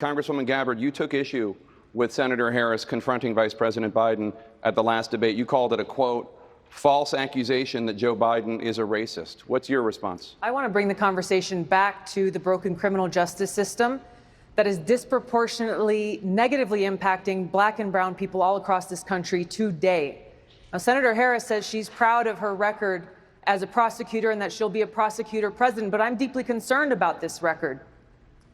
Congresswoman Gabbard, you took issue with Senator Harris confronting Vice President Biden at the last debate. You called it a, quote, false accusation that Joe Biden is a racist. What's your response? I want to bring the conversation back to the broken criminal justice system that is disproportionately negatively impacting Black and brown people all across this country today. Now, Senator Harris says she's proud of her record as a prosecutor and that she'll be a prosecutor president, but I'm deeply concerned about this record.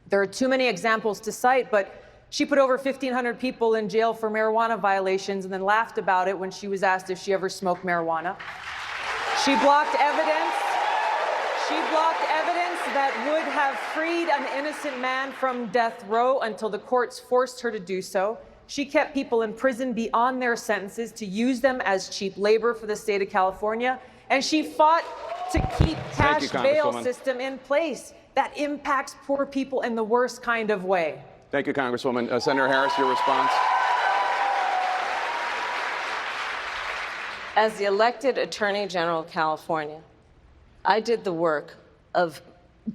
There are too many examples to cite, but she put over 1,500 people in jail for marijuana violations and then laughed about it when she was asked if she ever smoked marijuana. She blocked evidence. She blocked evidence that would have freed an innocent man from death row until the courts forced her to do so. She kept people in prison beyond their sentences to use them as cheap labor for the state of California. And she fought to keep cash bail system in place that impacts poor people in the worst kind of way. Thank you, Congresswoman. Senator Harris, your response. As the elected Attorney General of California, I did the work of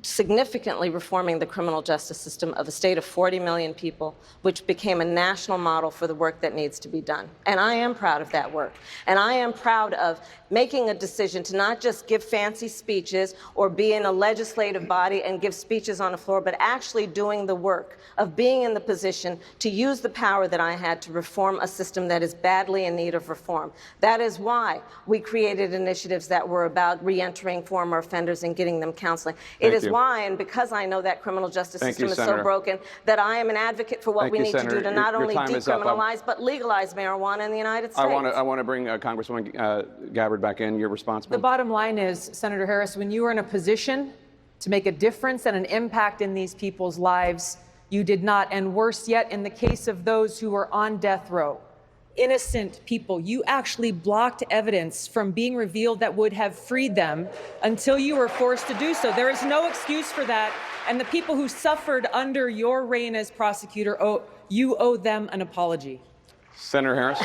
significantly reforming the criminal justice system of a state of 40 million people, which became a national model for the work that needs to be done. And I am proud of that work. And I am proud of making a decision to not just give fancy speeches or be in a legislative body and give speeches on the floor, but actually doing the work of being in the position to use the power that I had to reform a system that is badly in need of reform. That is why we created initiatives that were about reentering former offenders and getting them counseling. It is why, and because I know that criminal justice system is so broken, that I am an advocate for what we need to do to not only decriminalize, but legalize marijuana in the United States. I want to bring Congresswoman Gabbard back in. Your response. The bottom line is, Senator Harris, when you are in a position to make a difference and an impact in these people's lives, you did not. And worse yet, in the case of those who were on death row, innocent people, you actually blocked evidence from being revealed that would have freed them until you were forced to do so. There is no excuse for that. And the people who suffered under your reign as prosecutor, you owe them an apology. Senator Harris.